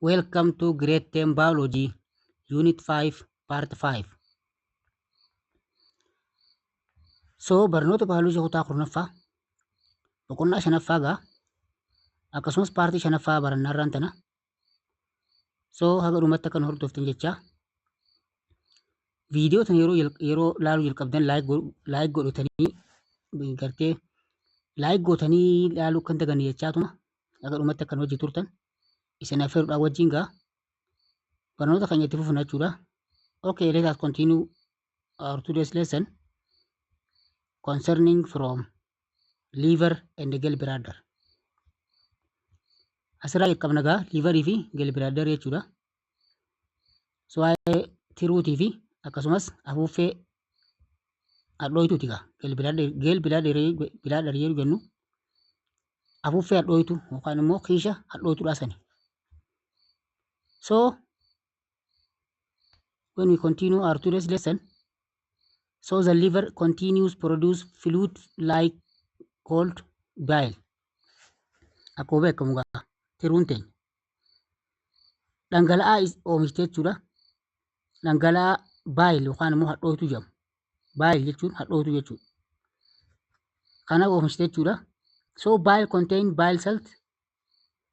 Welcome to Grade 10 Biology, Unit 5, Part 5. Barnoota baayoloojii kutaa kurnaffaa boqonnaa shanaffaagaa akkasumas paartii shanaffaa barannaa irraan tana. Haga dhumatti akka nu hordoftan jechaa viidiyoo tana yeroo laaluu jalqabdan laayik godhatanii gartee laayik gootanii laaluu kan daganne jechaatuma haga dhumatti akka nu hojii turtan isin affeeruudhaan wajjin gaa barnoota keenya itti fufna jechuudha. Okay, let us continue our today's lesson concerning from liver and gallbladder. Asirraa jalqabna gaa liverii fi gallbladder jechuudha. Waa'ee tiruutii fi akkasumas afuuffee hadhooytuuti gaa gallbladder yeroo jennu afuuffee hadhooytu yookaan immoo kiisha hadhooytuudha sani. When we continue our today's lesson, the liver continues produce fluid like called bile. Akkuma beekamu gaa tiruun teenya dhangala'aa oomishte jechuudha. Dhangala'aa bile yookaan immoo hadhooytu jedhamu. Bile jechuun hadhooytu jechuudha. Kana oomishte jechuudha. Bile contain bile salt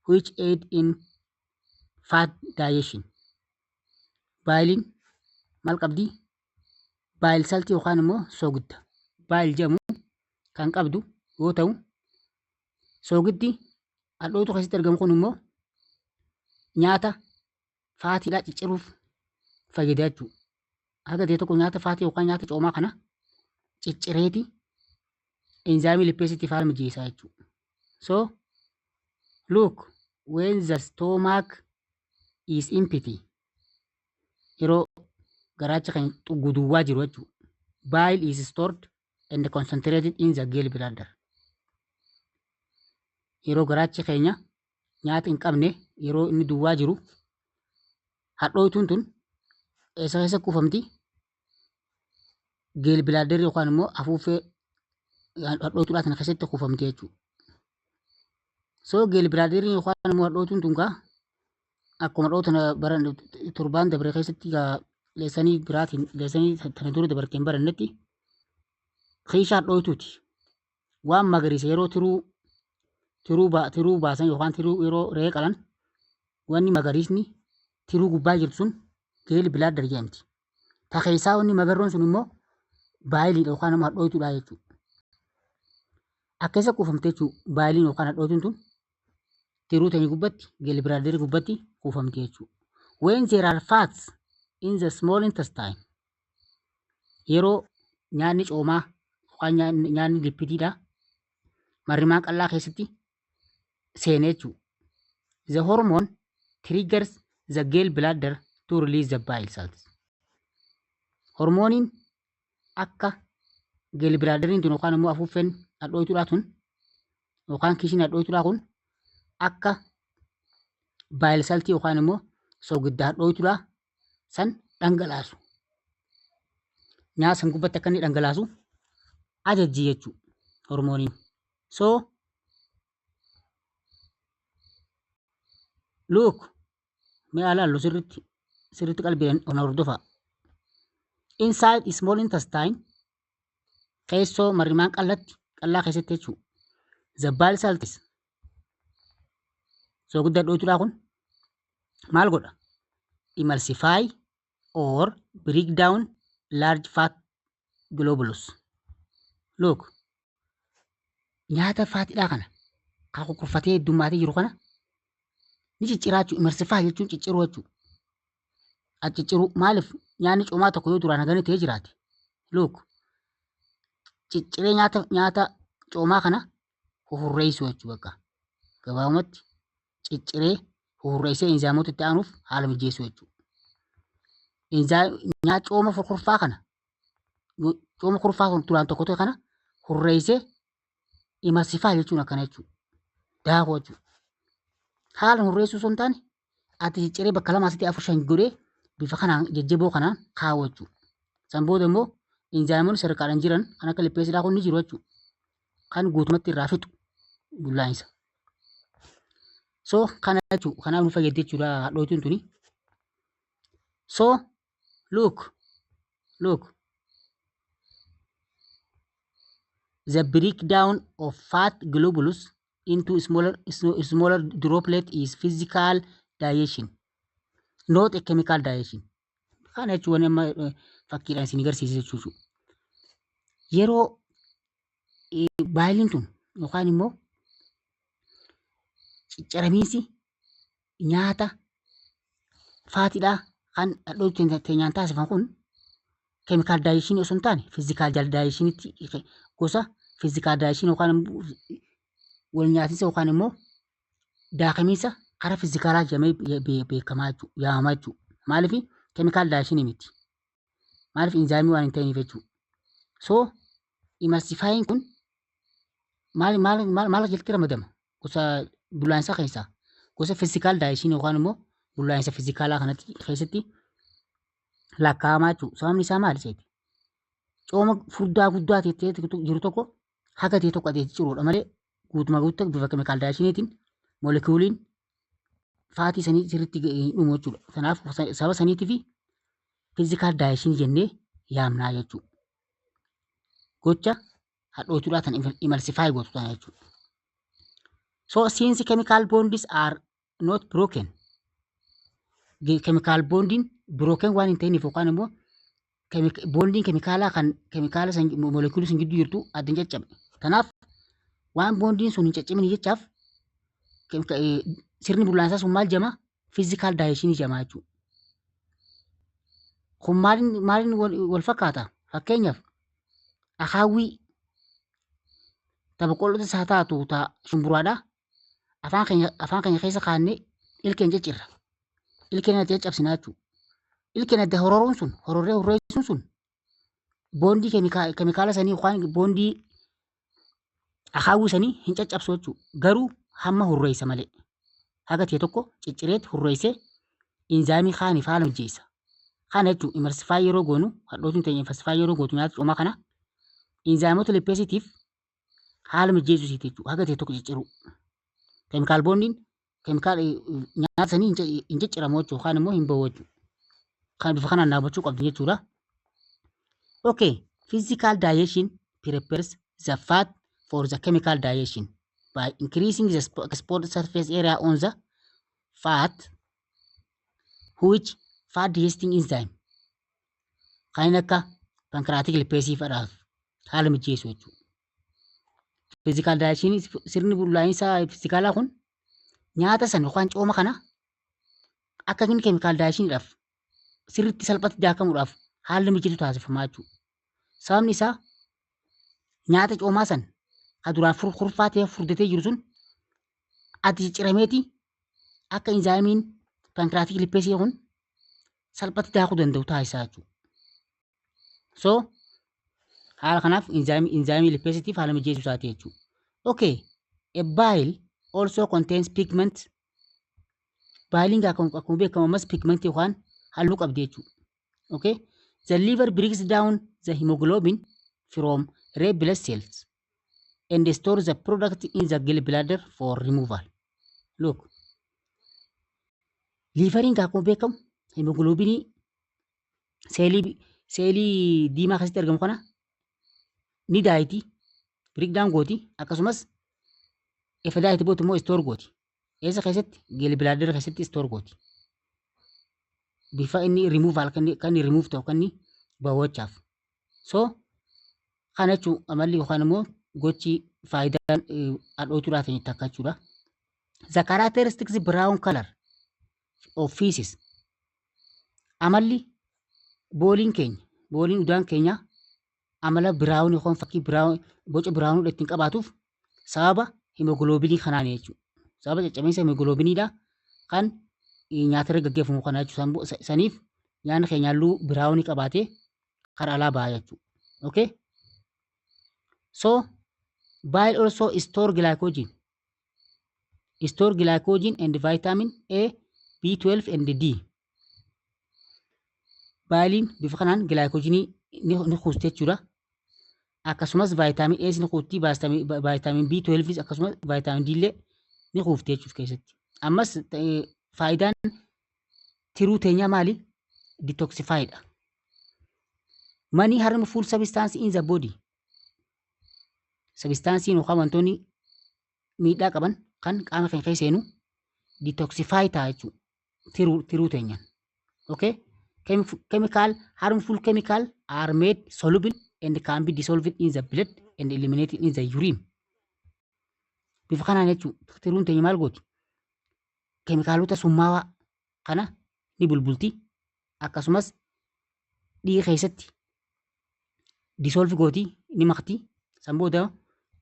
which aid in fat digestion. Bilein maal qabdi? Bile salt yookaan immoo soogidda. Bile jedhamu kan qabdu yoo ta'u soogiddi hadhooytu keessatti argamu kun immoo nyaata faatiidhaa cicciruuf fayyada jechuudha. Haga ta'e tokko nyaata faatii yookaan nyaata coomaa kana ciccireeti enzaayimii lippeesitti faana mijeessaa jechuudha. Look, when the stomach is empty, yeroo garaacha kan guduwwaa jiru jechuudha. Bile is stored and concentrated in the gallbladder. Yeroo garaachi keenya nyaata hin qabne yeroo inni duwwaa jiru hadhooytuun tun eessa keessa kuufamti? Gallbladder yookaan immoo afuuffee hadhooytuudhaa sana keessatti kuufamti jechuudha. Gallbladder yookaan immoo hadhooytuun tun gaa akkuma dhootana torbaan dabre keessatti leessanii biraatiin leessanii tana dura dabarteen barannetti kiisha hadhooytuuti. Waan magariisa yeroo tiruu baasan yookaan tiruu yeroo re'ee qalan wanni magariisni tiruu gubbaa jirtu sun gallbladder jedhamti. Ta keessaa wanni magarroon sun immoo baayiliidha yookaan immoo hadhooytuudha jechuudha. Akka isa kuufamte jechuudha baayiliin yookaan hadhooytuun tun tiruu tanii gubbatti gallbladder gubbatti kuufamte jechuudha. When there are fats in the small intestine, yeroo nyaanni coomaa yookaan nyaanni lipidiidha marrimaan qal'aa keessatti seenee jechuudha. The hormone triggers the gallbladder to release the bile salts. Hormooniin akka gallbladderiin tun yookaan immoo afuuffeen hadhooytuudhaa tun yookaan kiishin hadhooytuudhaa kun akka bile saltii yookaan immoo soogidda hadhooytuudhaa san dhangalaasu. Nyaata san gubbatti akka inni dhangalaasu ajajji jechuudha hormooniin. Look, mee ilaallu sirriitti qalbiidhaan ona hordofaa. Inside small intestine keessoo marrimaan qal'aa keessatti jechuudha. The bile salts soogidda hadhooytuudhaa kun maal godha? Emulsify or break down large fat globules. Look, nyaata faatiidhaa kana kan kurkurfatee heddummaatee jiru kana ni cicciraa jechuudha. Emulsify jechuun cicciruu jechuudha. Cicciruu maaliif nyaanni coomaa tokko yoo duraan hagana ta'ee jiraate? Look, cicciree nyaata coomaa kana hurreessuu jechuudha bakka. Gabaabumatti cicciree hurreessee enzaayimoota itti aanuuf haala mijeessuu jechuudha. Nyaata cooma kurkurfaa kana cooma kurkurfaa duraan tokko ta'e kana hurreessee emulsify jechuun akkana jechuudha. Daakuu jechuudha. Haala hurreessuu osoo hin taane ati cicciree bakka lamaa asitti afur shan godhee bifa kanaan jajjaboo kanaan kaa'u jechuudha. San booda immoo enzaayimoonni sadarkaadhaan jiran kan akka lippeesiidhaa kun ni jiru jechuudha. Kan guutumatti irraa fixu bullaa'insa. So kana jechuudha. Kanaaf nu fayyadde jechuudha hadhootuun tuni. So look. The breakdown of fat globules into smaller droplet is physical digestion, not a chemical digestion. Kana jechuun amma fakkiidhaan isin agarsiisa jechuudha. Yeroo baay'inni tun yookaan immoo cicciramiinsi nyaata faatiidhaa kan hadhootuun teenyaan taasifamu kun chemical digestion osoo hin taane physical digestionitti gosa physical digestion yookaan wal nyaatisa yookaan immoo daakamiinsa karaa fizikaalaa jedhamee beekamaa jechuudha. Yaamamaa jechuudha. Maaliif chemical digestion miti. Maaliif inzaamii waan hin ta'iniif jechuudha. So emulsifying kun maal jalatti ramadama? Gosa bullaa'insa keessaa gosa physical digestion yookaan immoo bullaa'insa fizikaalaa kanatti keessatti lakkaa'amaa jechuudha. Sababni isaa maali seeti? Cooma furdaa guddaa ta'e jiru tokko haga ta'e tokko adeemsi ciruudha malee guutuma guutuu bifa chemical digestioniitiin moolekuuliin faatii sanii sirriitti dhumu jechuudha. Kanaaf sababa saniitii fi physical digestion jennee yaamnaa jechuudha. Gocha hadhootuudhaa tan emulsify gootu tana jechuudha. So since chemical bonds are not broken, chemical bonding broken waan hin ta'iniif yookaan immoo bondiin keemikaalaa kan keemikaala moolekuulii sun gidduu jirtu adda hin caccabe. Kanaaf waan bondiin sun hin caccabne jechaaf sirni bullaansaa sun maal jama? Physical digestion jama jechuudha. Kun maaliin wal fakkaata? Fakkeenyaaf akaawwii tapha qolloota isaa taatu ta'a shumburaadhaa afaan keenya keessa kaannee ilkeen ciccirra. Ilkeen adda caccabsinaa jechuudha. Ilkeen adda hororuun sun horreessuun sun boondii keemikaala sanii yookaan boondii akaawwii sanii hin caccabsu jechuudha. Garuu hamma hurreessa malee. Haga ta'e tokko ciccireetti hurreessee inzaamii kaaniif haala mijeessa. Kana jechuun emulsify yeroo goonu hadhootuun teenya emulsify yeroo gootu nyaata coomaa kana inzaamota lipeesitiif haala mijeessu siiti jechuudha. Haga ta'e tokko cicciru. Keemikaal boondiin nyaata sanii hin cicciramu jechuudha yookaan immoo hin bahu jechuudha. Kan bifa kanaan dhaabbachuu qabdi jechuudha. Okay, physical digestion prepares the fat for the chemical digestion by increasing the export surface area on the fat, which fat digesting enzyme kan akka pancreatic lipase fa'aaf haala mijeessu jechuudha. Physical digestion sirni bullaa'insa fiizikaalaa kun nyaata san yookaan cooma kana akka inni chemical digestioniidhaaf sirriitti salphatti daakamuudhaaf haalli mijeessu taasifamaa jechuudha. Sababni isaa nyaata coomaa san kan duraan furfaa ta'ee furdatee jiru sun adda ciccirameeti akka inzaamiin pancreatic lipase kun salphatti daakuu danda'u taasisaa jechuudha. So haala kanaaf inzaamii lipasetiif haala mijeessuu isaati jechuudha. Okay, a bile also contains pigment. Baayiliin akkuma beekamu ammas pigment yookaan halluu qabdi jechuudha. Okay, the liver breaks down the hemoglobin from red blood cells and stores the product in the gallbladder for removal. Look, liveriin akkuma beekamu hemoglobinii seelii diimaa keessatti argamu kana ni daayiti breakdown gooti akkasumas efa daayiti bootu immoo store gooti. Eessa keessatti? Gallbladder keessatti store gooti. Bifa inni removal kan inni remove ta'u kan inni bawachaaf. So kana jechuun amalli yookaan immoo gochi faayidaan hadhootuudhaa ta'e takka jechuudha. The characteristics brown color of feces. Amalli booliin udaan keenya amala biraawun yookaan fakkii biraawun boca biraawun ittiin qabaatuuf sababa hemoglobinii kanaan jechuudha. Sababa caccabinsa hemoglobiniidha kan nyaata irra gaggeeffamu kana jechuudha. Saniif nyaanni keenya halluu biraawunii qabaatee karaa alaa ba'a jechuudha. Okay? So bile also store glycogen. Store glycogen and vitamin A, B12 and D. Baayiliin bifa kanaan glycogenii ni kuustee jechuudha. Akkasumas vitamin A ni kuutti, vitamin B12 akkasumas vitamin D illee ni kuuftee jechuudha keessatti. Ammas faayidaan tiruu teenyaa maali? Detoxified. Many harmful substance in the body. Substance yookaan wantoonni miidhaa qaban kan qaama keenya keessa seenu detoxify ta'a jechuudha. Tiruu teenyaan. Okay? Harmful chemical are made soluble and can be dissolved in the blood and eliminated in the urine. Bifa kanaan jechuudha. Tiruun teenya maal gooti? Keemikaalota summaawaa kana ni bulbulti. Akkasumas dhiiga keessatti dissolve gooti ni makti. San booda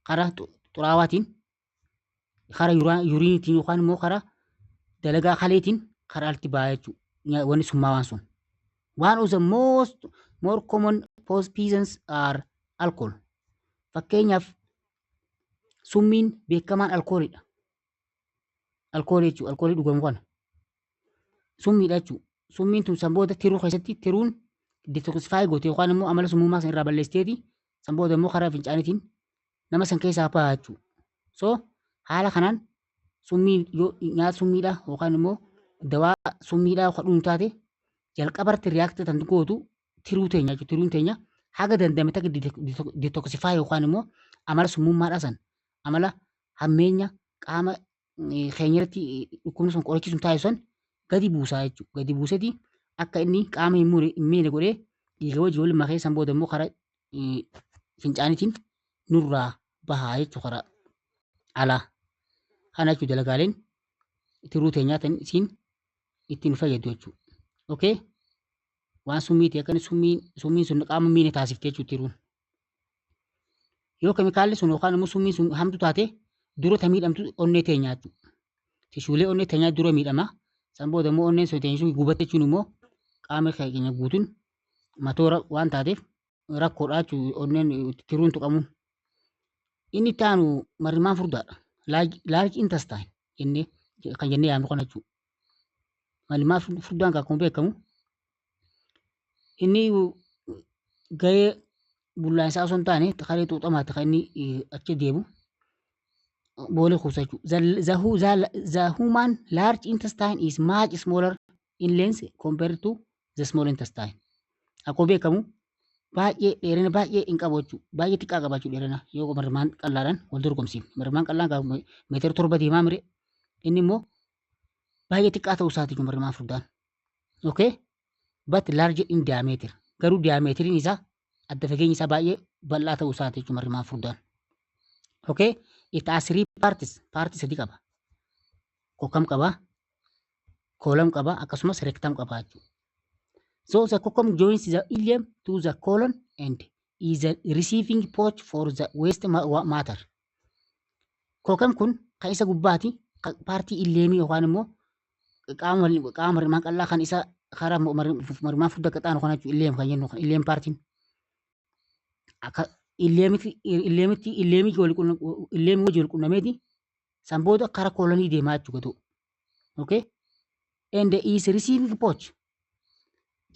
karaa xuraawaatiin karaa yuriiniitiin yookaan immoo karaa dalagaa kaleetiin karaa alatti ba'a jechuudha. Wanni summaawaan sun. One of the more common poisons are alcohol. Fakkeenyaaf summiin beekamaan alkooliidha. Alkoolii jechuudha. Alkoolii dhugamu kana. Summiidha jechuudha. Summiin tun san booda tiruu keessatti tiruun detoxify goote yookaan immoo amala summummaa san irraa balleessiteeti san booda immoo karaa fincaaniitiin nama san keessaa ba'a jechuudha. So haala kanaan summii nyaata summiidha yookaan immoo dawaa summiidha hodhuun taate jalqabarti reaaktii tan gootu tiruu teenya jechuudha. Tiruun teenya haga dandame takka detoxify yookaan immoo amala summummaadha san amala hammeenya qaama keenyatti dhukkubni sun qorichi sun taasisu san gadi buusaa jechuudha. Gadi buuseeti akka inni qaama hin miine godhee dhiiga wajji waliin makee san booda immoo karaa fincaaniitiin nurraa bahaa jechuudha karaa alaa. Kana jechuudha dalagaaleen tiruu teenyaa ta'an isiin ittiin fayyadu jechuudha. Okay? Waan summiiti akka summiin sun qaama miine taasifte jechuudha tiruun. Yoo keemikaalli sun yookaan immoo summiin sun hamtu taate dura miidhamtu onnee teenyaa jechuudha. Tishuulee onnee teenyaa dura miidhama. San booda immoo onneen sun teenyisuu gubatte jechuun immoo qaama keenya guutuun matoora waan taateef rakkoodha jechuudha onneen tiruun tuqamuun. Inni itti aanu marrimaan furdaadha. Large intestine jennee kan jennee yaamnu kana jechuudha. Marrimaan furdaan kan akkuma beekamu inni gahee bullaansaa osoo hin taane qaree xuuxamaatti kan inni achi deemu boolee kuusa jechuudha. The human large intestine is much smaller in length compared to the small intestine. Akkuma beekamu baay'ee dheerina baay'ee hin qabu jechuudha. Baay'ee xiqqaa qaba jechuudha dheerina yoo marrimaan qal'aadhaan wal dorgomsiifne. Marrimaan qal'aan kan meetira 7 deemaa mire inni immoo baay'ee xiqqaa ta'uu isaati marrimaan furdaan. Okay? But large in diameter. Garuu diameteriin isaa adda fageenyi isaa baay'ee bal'aa ta'uu isaati jechuudha marrimaan furdaan. Okay? It has 3 parts. Partii sadii qaba. Kokkam qaba, koolam qaba, akkasumas rectum qaba jechuudha. So the coccyx joins the ileum to the colon and is a receiving pouch for the waste matter. Kokkam kun kan isa gubbaati paartii ileemii yookaan immoo qaama marrimaan qal'aa kan isa karaa marrimaan furdaa qaxaanu kan jechuudha ileem kan jennu ileem paartiin. Akka ileemii wajji wal qunnameeti san booda karaa koolonii deemaa jechuudha. Okay? And is receiving pouch.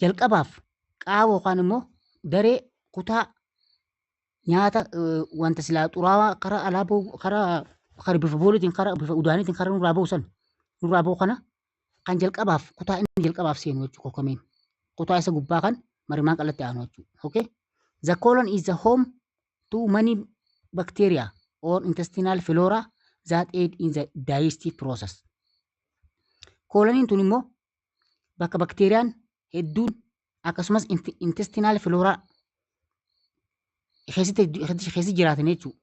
Jalqabaaf qaama yookaan immoo daree kutaa nyaata wanta silaa xuraawaa karaa alaa bahu karaa bifa booliitiin karaa bifa udaaniitiin karaa nurraa bahu kana kan jalqabaaf kutaa inni jalqabaaf seenu jechuudha kokkamiin. Kutaa isa gubbaa kan marrimaan qal'atti aanu jechuudha. Okay? The colon is the home to many bacteria or intestinal flora that aid in the digestive process. Kooloniin tun immoo bakka bakteeriyaan hedduun akkasumas intestinal flora keessa jiraatan jechuudha.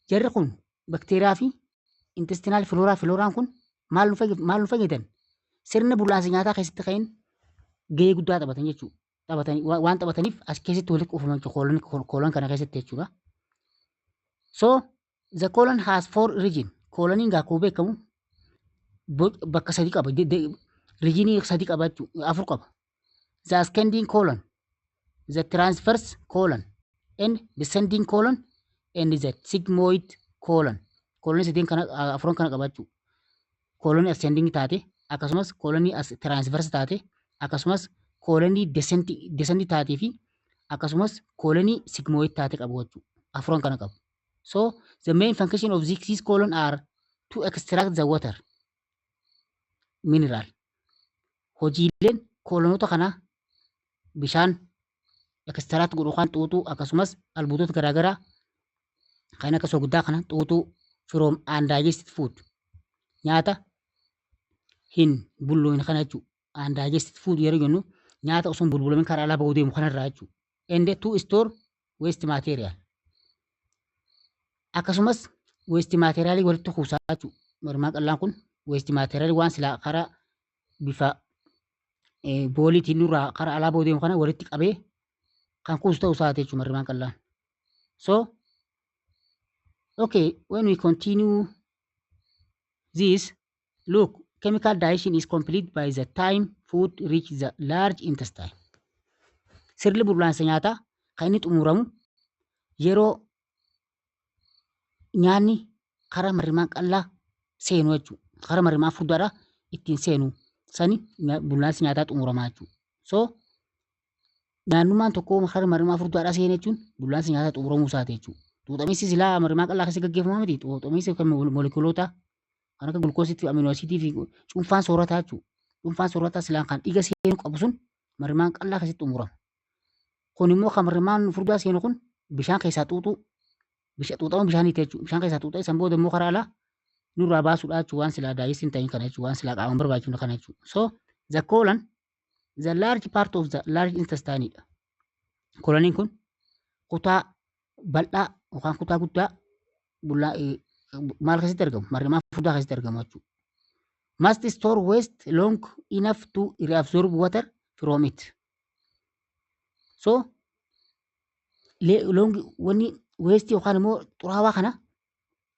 Jarri kun bakteeriyaa fi intestinal floraan kun maal nu fayyadan? Sirna bullaansa nyaataa keessatti kan gahee guddaa taphatan jechuudha. Waan taphataniif as keessatti walitti kuufaman koolon kana keessatti jechuudha. So the colon has 4 regions. Kooloniin gaakuu beekamu bakka sadii qaba. Regionii sadii qaba jechuudha. 4 qaba. The ascending colon, the transverse colon, and descending colon, and the sigmoid colon. Kolonii sadeen kana afran kana qaba jechuudha. Kolonii ascending taate akkasumas kolonii transverse taate akkasumas kolonii descending taatee fi akkasumas kolonii sigmoid taate qabu jechuudha. Afran kana qabu. So the main function of these colon are to extract the water mineral. Hojiileen koolonoota kanaa bishaan ekstiraat godhu kan xuuxuu akkasumas albuudota garaagaraa kan akka soogiddaa kana xuuxuu from undigested food nyaata hin bulloofne kana jechuudha. Undigested food yeroo jennu nyaata osoo hin bulbulamin karaa alaa bahuu deemu kanarraa jechuudha. And to store waste material. Akkasumas waste materialii walitti kuusaa jechuudha. Marmaan qallaan kun waste materialii waan silaa karaa bifa booliitiin nurraa karaa alaa bahuu deemu kana walitti qabee kan kuusu ta'uu isaati jechuudha marmaan qallaan. So, okay, when we continue this, look, chemical digestion is complete by the time food reaches the large intestine. Sirni bulbulaansa nyaataa kan inni xumuramu yeroo nyaanni karaa marmaan qallaa seenu jechuudha. Karaa marmaan furdaadhaa ittiin seenu sani bulbulaansi nyaataa xumuramaa jechuudha. So, nyaannummaan tokko karaa marmaan furdaadhaa seene jechuun bulbulaansi nyaataa xumuramuu isaati jechuudha. Xuuxamiinsi silaa marmaan qallaa keessa gaggeeffamaa miti. Xuuxamiinsi kan moolekuloota kan akka gulukoosiitii fi aminoosiitii fi cuunfaan soorataa jechuudha. Cuunfaan soorataa silaan kan dhiiga seenu qabu sun marmaan qallaa keessatti xumurama. Kun immoo kan marmaan furdaa seenu kun bishaan keessaa xuuxama bishaaniiti jechuudha. Bishaan keessaa xuuxee san booda immoo karaa alaa nurraa baasuudha jechuudha. Waan silaa daayisin ta'in kana jechuudha. Waan silaa qaamaan barbaachisu kana jechuudha. So, the colon, the large part of the large intestine dha. Koloniin kun kutaa bal'aa yookaan kutaa guddaa maal keessatti argamu? Marmaan furdaa keessatti argamu jechuudha. Must store waste long enough to reabsorb water from it. So, wanni waste yookaan immoo xuraawaa kana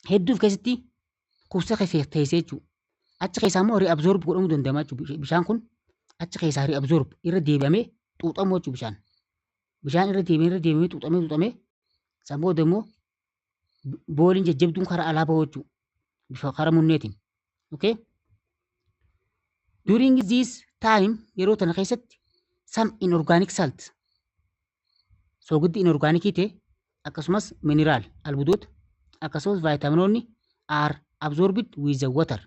hedduuf keessatti kuusaa teessee jechuudha. Achi keessaa immoo reabsorb godhamuu danda'ama jechuudha. Bishaan kun achi keessaa reabsorb irra deebi'amee xuuxamu jechuudha bishaan. Bishaan irra deebi'amee xuuxamee san booda immoo booliin jajjabduun karaa alaa bahuu jechuudha. Bifa karaa munneetiin. Okay? During this time yeroo tana keessatti some inorganic salt soogiddi inorgaanikii ta'e akkasumas mineraal albuudota akkasumas vaayitaaminoonni are absorbed with the water.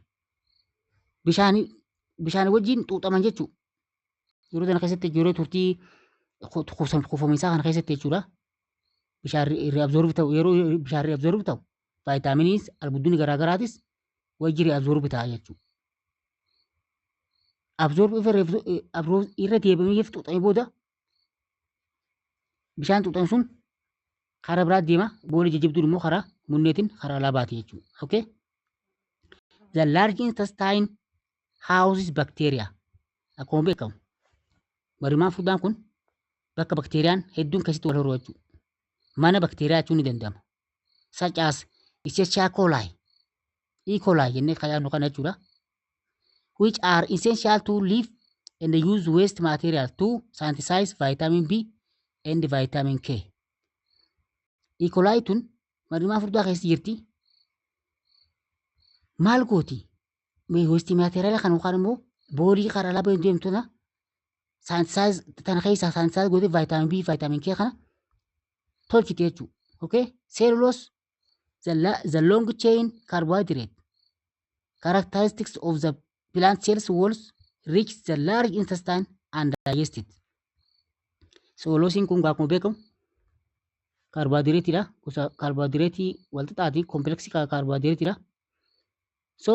Bishaan wajjin xuuxaman jechuudha. Yeroo tana keessatti yeroo turtii kuufamiinsaa kana keessatti jechuudha. Bishaan reabsorb ta'u yeroo bishaan reabsorb ta'u vaayitaaminiis albuudonni garaagaraatis wajji reabsorb ta'a jechuudha. Absorb irra deebi'amee xuuxamee booda bishaan xuuxame sun karaa biraa deema boolii jajjabduun immoo karaa munneetiin karaa alaa baate jechuudha. Okay? The large intestine houses bacteria. Akkuma beekamu marmaan furdaan kun bakka bakteeriyaan hedduun keessatti wal horuu jechuudha. Mana bakteeriyaa jechuun ni danda'ama. Such as Escherichia coli, E. coli jennee kan yaadnu kana jechuudha. Which are essential to live and use waste material to synthesize vitamin B and vitamin K. E. coli tun marmaan furdaa keessa jirti. Maal gooti? Waste material kan yookaan immoo boolii karaa alaa bahee deemtuna synthesize tana keessaa synthesize gootee vitamin B, vitamin K kana tolchite jechuudha. Okay? Cellulose, the long chain carbohydrate characteristics of the plant cells walls reach the large intestine and digested. Cellulosiin kun akkuma beekamu kaarboohayidireetiidha. Gosa kaarboohayidireetii wal xaxaatii kompleksii kaarboohayidireetiidha. So,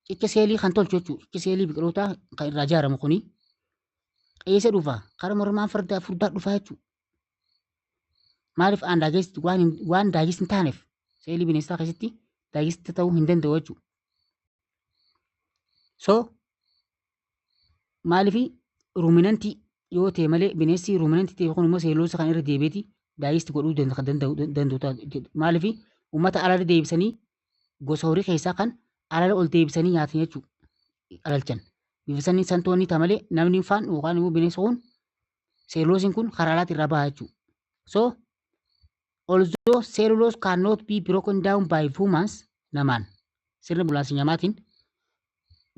cicha seelii kan tolchu jechuudha. Cicha seelii biqilootaa kan irraa ijaaramu kuni eessa dhufa? Karaa marmaan furdaa dhufa jechuudha. Maaliif undigested waan digested hin taaneef seelii bineensaa keessatti digested ta'uu hin danda'u jechuudha. So, maaliif ruminantii yoo ta'e malee bineensi ruminantii ta'e yookaan immoo seeloosa kan irra deebi'eeti digested godhuu danda'u. Maaliif uummata alala deebisanii gosa horii keessaa kan alala ol deebisanii nyaatan jechuudha. Alalchan. Bifisanii santoonni ta'a malee namni faan yookaan immoo bineensa kun seeloosiin kun karaa alaatti irraa baha jechuudha. So, although cellulose cannot be broken down by humans namaan sirna bulbulaansa nyaatiin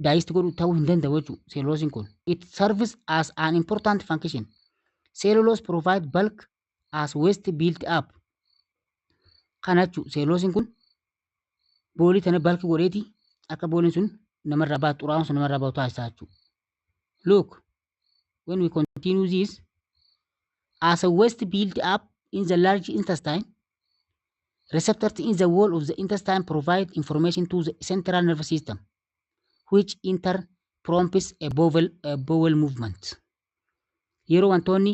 digested godhuu ta'uu hin danda'u jechuudha. Cellulosiin kun. It serves as an important function. Cellulose provide bulk as waste built up. Kana jechuudha. Cellulosiin kun boolii tana balki godheeti akka booliin sun namarraa baatu xuraawaan sun namarraa baatu taasisaa jechuudha. Look, when we continue this, as a waste build up in the large intestine, receptors in the wall of the intestine provide information to the central nervous system, which in turn prompts a bowel movement. Yeroo wantoonni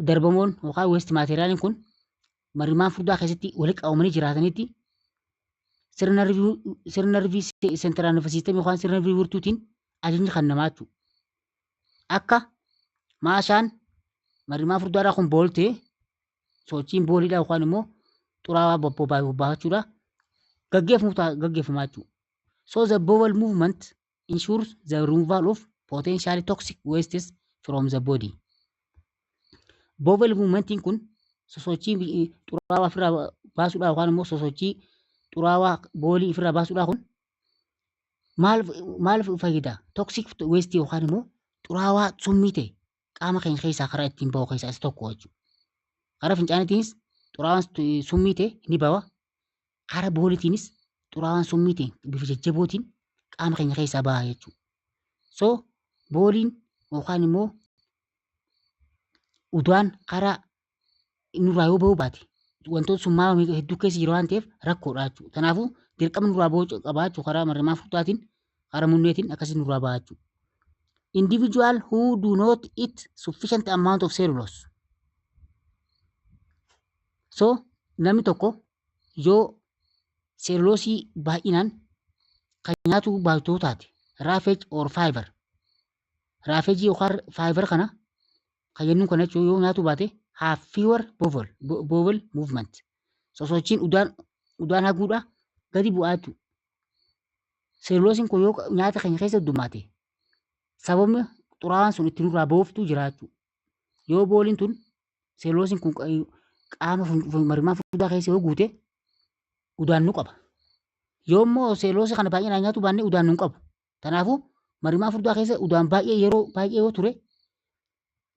darbamoon yookaan waste materiaaliin kun marimaan furdaa keessatti walitti qabamanii jiraatanitti sirna nervii central nervous system yookaan sirna nervii virtuutiin ajajni kan namaa jechuudha. Akka maashaan marimaa furdaadhaa kun booltee sochiin booliidhaa yookaan immoo xuraawaa bobbaafachuudha gaggeeffamaa jechuudha. So the bowel movement ensures the removal of potentially toxic wastes from the body. Bowel movementiin kun sosochii xuraawaa ofirraa baasuudhaa yookaan immoo sosochii xuraawaa boolii ofirraa baasuudhaa kun maal fayyada? Toxic waste yookaan immoo xuraawaa summii ta'e qaama keenya keessaa karaa ittiin bahu keessaa isa tokko jechuudha. Karaa fincaaniitiinis xuraawaan summii ta'e ni bawa. Karaa booliitiinis xuraawaan summii ta'e bifa jajjabootiin qaama keenya keessaa baha jechuudha. So booliin yookaan immoo udaan karaa nurraa yoo bahuu baate wantoota summaa'aa hedduu keessa jiru waan ta'eef rakkoodha jechuudha. Kanaafuu dirqama nurraa bahuu qabaa jechuudha karaa marimaa furdaatiin karaa munneetiin akkasii nurraa baha jechuudha. Individual who do not eat sufficient amount of cellulose. So namni tokko yoo seeluloosii baay'inaan kan nyaatu baatu taate raafeej or faayibar. Raafeejii yookaan faayibar kana kan jennuun kana jechuun yoo nyaatu baate have fewer bowel movement. Sosochiin udaan haguudha gadi bu'aa jechuudha. Seeluloosiin kun yoo nyaata keenya keessa heddumaate sababni xuraawaan sun ittiin nurraa bahuuftu jira jechuudha. Yoo booliin tun seeluloosiin kun qaama marimaa furdaa keessa yoo guute udaan nu qaba. Yoo immoo seeluloosii kana baay'inaan nyaatu baanne udaan nu qabu. Kanaafuu marimaa furdaa keessa udaan baay'ee yeroo baay'ee yoo ture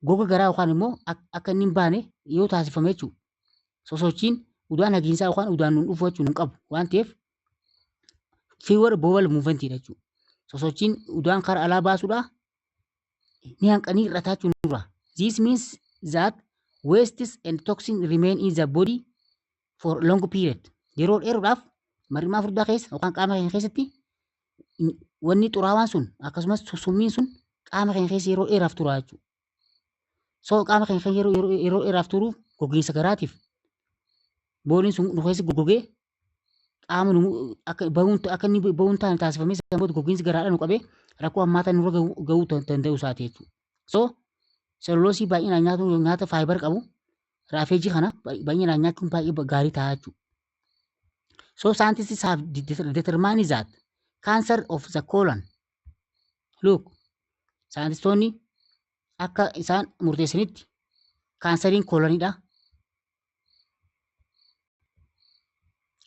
goga garaa yookaan immoo akka inni hin baane yoo taasifame jechuudha. Sosochiin udaan hagiinsaa yookaan udaan nuun dhufu jechuun hin qabu waan ta'eef fewer bowel movementidha jechuudha. Sosochiin udaan karaa alaa baasuudha ni hanqanii hir'ataa jechuun dura. This means that wastes and toxins remain in the body for long period. Yeroo dheeruudhaaf marimaa furdaa keessa yookaan qaama keenya keessatti wanni xuraawaan sun akkasumas summiin sun qaama keenya keessa yeroo dheeraaf tura jechuudha. So qaama keenya yeroo dheeraaf turuuf gogiinsa garaatiif booliin sun nu keessa goggogee qaama akka inni bahuun taane taasifamee sammuu gogiinsi garaadha nu qabee rakkoo hammaataa nurra gahuu danda'u isaati jechuudha. So seeluloosii baay'inaan nyaatu nyaata faayibar qabu raafeejii kana baay'inaan nyaachuun baay'ee gaarii ta'a jechuudha. So scientists have determined that cancer of the colon. Look, saayintistoonni akka isaan murteessanitti kaansariin kooloniidha.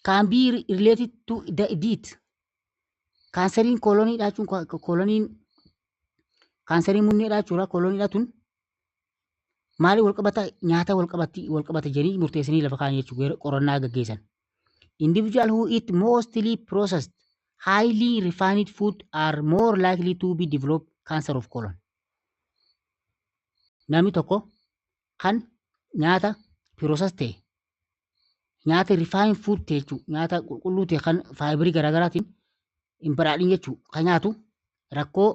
Can be related to the diet. Kaansariin kooloniidha jechuun kaansariin munneedha jechuudha kooloniidha tun maali wal qabata nyaata wal qabata jedhanii murteessanii lafa kaan jechuudha qorannaa gaggeessan. Individuals who eat mostly processed, highly refined food are more likely to be develop cancer of colon. Namni tokko kan nyaata processed ta'e nyaata refined food ta'e jechuudha nyaata qulqulluu ta'e kan faayibarii garaagaraatiin hin badhaadhin jechuudha kan nyaatu rakkoo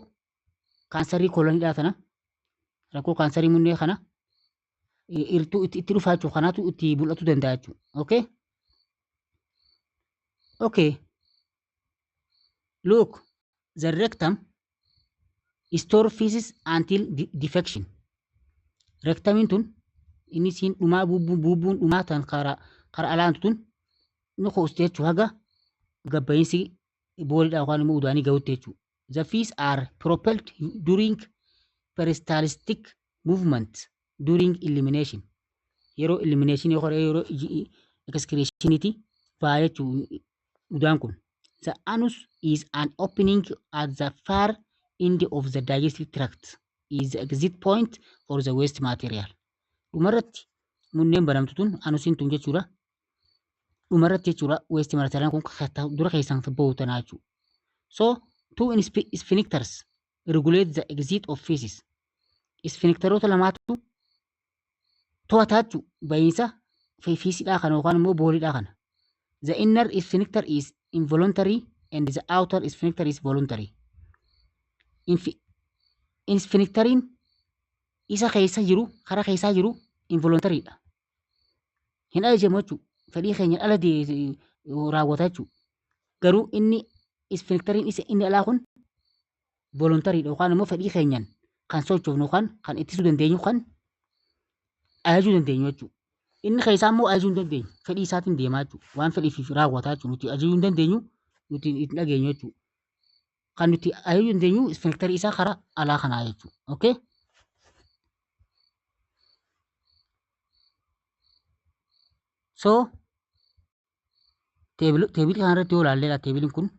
kaansarii kooloniidhaa tana rakkoo kaansarii munnee kana itti dhufaa jechuudha kanaatu itti mul'atu danda'a jechuudha. Okay? Okay. Look, the rectum store feces until defecation. Rectumiin tun inni siin dhumaa buubuun dhumaa tan karaa alaantu tun nu kooste jechuudha haga gabba'iinsi booliidhaa yookaan immoo udaanii gahuutti jechuudha. The feces are propelled during peristaltic movement during elimination. Yeroo elimination yeroo excretioniti baa jechuudha udaan kun. The anus is an opening at the far end of the digestive tract. Is the exit point for the waste material. Dhumarratti munneen banamtu tun anusiin tun jechuudha. Dhumarratti jechuudha waste material kun dura keessaan bahu tanaa jechuudha. So two sphincters regulate the exit of feces. Sphincteroota lamaatu to'ataa jechuudha. Bahiinsa fiisiidhaa kana yookaan immoo booliidhaa kana. The inner sphincter is involuntary and the outer sphincter is voluntary. Sphincteriin isa keessa jiru karaa keessaa jiru involuntaryidha. Hin ajajamu jechuudha. Fedhii keenyaan ala raawwata jechuudha. Garuu inni sphincteriin isa inni alaa kun voluntaryidha yookaan immoo fedhii keenyaan kan sochoofnu yookaan kan ittisuu dandeenyu kan ajajuu dandeenyu jechuudha. Inni keessaa immoo ajajuu hin dandeenyu. Fedhii isaatiin deemaa jechuudha. Waan fedhiif raawwataa jechuudha. Nuti ajajuu hin dandeenyu nuti hin dhageenyu jechuudha. Kan nuti ajajuu dandeenyu sphincterii isaa karaa alaa kanaa jechuudha. Okay? So teebilii kanarratti yoo ilaallee teebiliin kun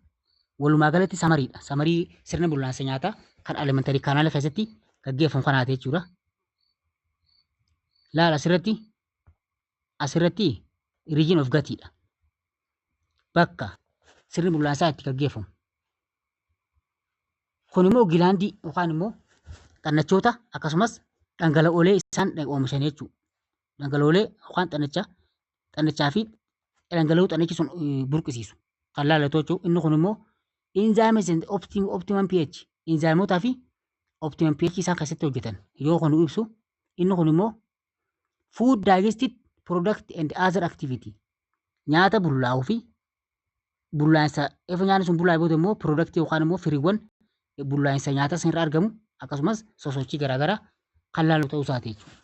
walumaa galatti samariidha. Samarii sirna bulchiinsa nyaataa kan elementarii kanaala keessatti gaggeeffamu kanaati jechuudha. Laala asirratti region of gatiidha. Bakka sirni bulchiinsaa itti gaggeeffamu. Kun immoo gilaandii yookaan immoo xannachoota akkasumas dhangala'oolee isaan oomishan jechuudha. Dhangala'oolee yookaan xannachaa fi dhangala'oo xannachi sun burqisiisu kan laalatu jechuudha. Inni kun immoo enzymes and optimum pH enzymotaa fi optimum pH isaan keessatti hojjetan yoo kun ibsu inni kun immoo food digested product and other activity nyaata bullaa'uu fi bullaa'insa efa nyaanni sun bullaa'e booda immoo product yookaan immoo firiiwwan bullaa'insa nyaata sanirraa argamu akkasumas sosochii garaagaraa kan laalu ta'uu isaati jechuudha.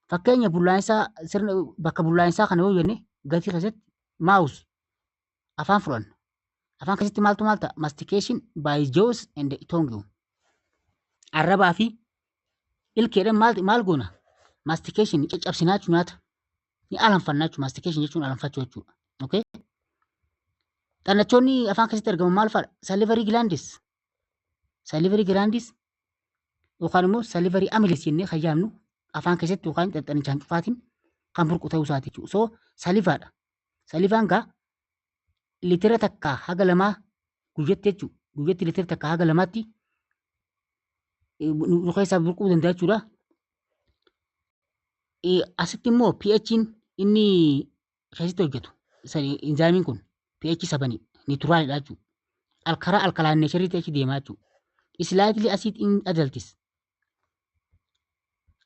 Fakkeenya bullaa'insaa sirna bakka bullaa'insaa kana yoo jenne gatii keessatti mouse afaan fudhanna. Afaan keessatti maaltu maal ta'a? Mastication by jaws and tongue. Arrabaa fi ilkeedhaan maal goona? Mastication caccabsinaa jechuun nyaata. Ni alanfannaa jechuudha. Mastication jechuun alanfachuu jechuudha. Okay? Xannachoonni afaan keessatti argaman maal fa'aadha? Salivary glandis. Salivary glandis yookaan immoo salivary amylase jennee kan yaamnu afaan keessatti yookaan xannichaan cufaatiin kan burqu ta'uu isaati jechuudha. So salivaadha. Salivaan gaa litira takka haga lamaa guyyatti jechuudha. Guyyatti litira takka haga lamaatti nu keessaa burquu danda'a jechuudha. Asitti immoo pH'n inni keessatti hojjetu. Inzaamiin kun pH 7 nituraalidha jechuudha. Karaa alkalaayineeshariitti achi deemaa jechuudha. Slightly acid in adults.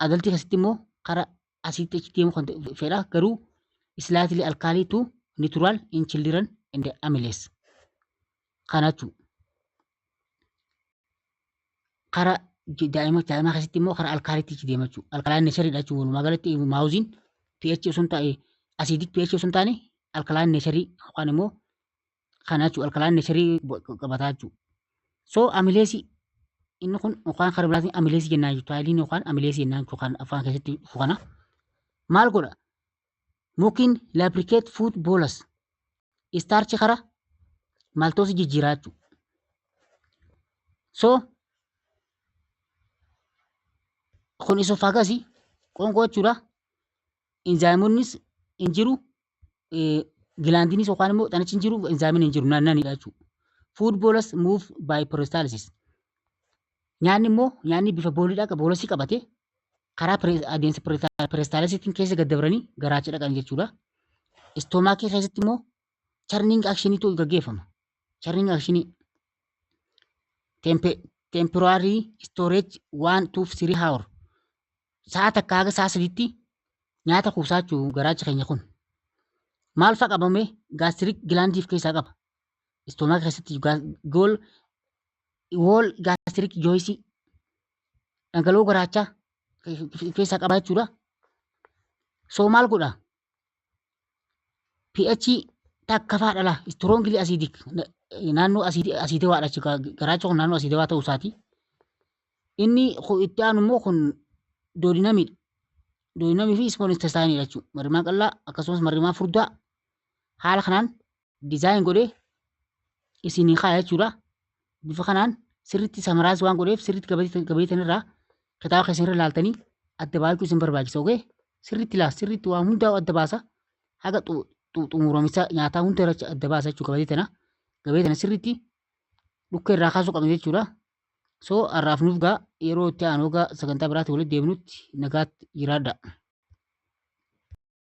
Adultii keessatti immoo karaa asiitti achi deemu kan fedha garuu slightly alkaalii to natural in children and amylase. Kana jechuudha. Karaa daa'imaa keessatti immoo karaa alkaaliitti achi deema jechuudha. Alkalaayineeshariidha jechuudha. Walumaa galatti maawuziin pH osoo hin taane asiidik pH osoo hin taane alkalaayineesharii yookaan immoo kana jechuudha. Alkalaayineesharii qabataa jechuudha. So amileesii inni kun yookaan karaa biraatiin amileesii jennaan jechuudha. Taayiliin yookaan amileesii jennaan yookaan afaan keessatti dhufu kana maal godha? Mukiin lubricate food bolus istaarchi karaa maltoosii jijjiiraa jechuudha. So kun isofaagasii qoonqoo jechuudha. Inzaayimonnis hin jiru gilaandiinis yookaan immoo xanichi hin jiru inzaayimiin hin jiru naannanidha jechuudha. Food bolus move by peristalsis. Nyaanni immoo nyaanni bifa booliidhaa boolasii qabate karaa adeemsa peristalisiitiin keessa gaddabranii garaacha dhaqan jechuudha. Istoomaakii keessatti immoo charning actioniitu gaggeeffama. Charning actionii temporary storage 1 to 3 hour. Sa'a takka haga sa'a sadiitti nyaata kuusaa jechuun garaacha keenya kun. Maal fa'a qabame gaastirik gilaandiif keessaa qaba. Istoomaakii keessatti wall gaastirik jooyisii dhangala'oo garaachaa keessaa qaba jechuudha. So maal godha? pH takka fa'aa dhala. Strongly acidic naannoo asiidawaadha jechuudha. Garaacha kun naannoo asiidawaa ta'uu isaati. Inni itti aanu immoo kun doodinamiidha. Doodinamii fi small intestine jechuudha. Marrimaa qal'aa akkasumas marrimaa furdaa haala kanaan dizaayin godhee isinii kaaya jechuudha. Bifa kanaan sirriitti samaraas waan godheef sirriitti gabateetan irraa kitaaba keessan irra ilaaltanii adda baachuu isin barbaachisa. Ogee sirriitti ilaala sirriitti waan hundaa adda baasa haga xumuramisa nyaataa hunda irratti adda baasa jechuudha gabateetana. Gabateetana sirriitti dhukkee irraa kaasuu qabna jechuudha. So har'aaf nuuf gaa yeroo itti aanu gaa sagantaa biraatti walitti deebinutti nagaatti jiraadha.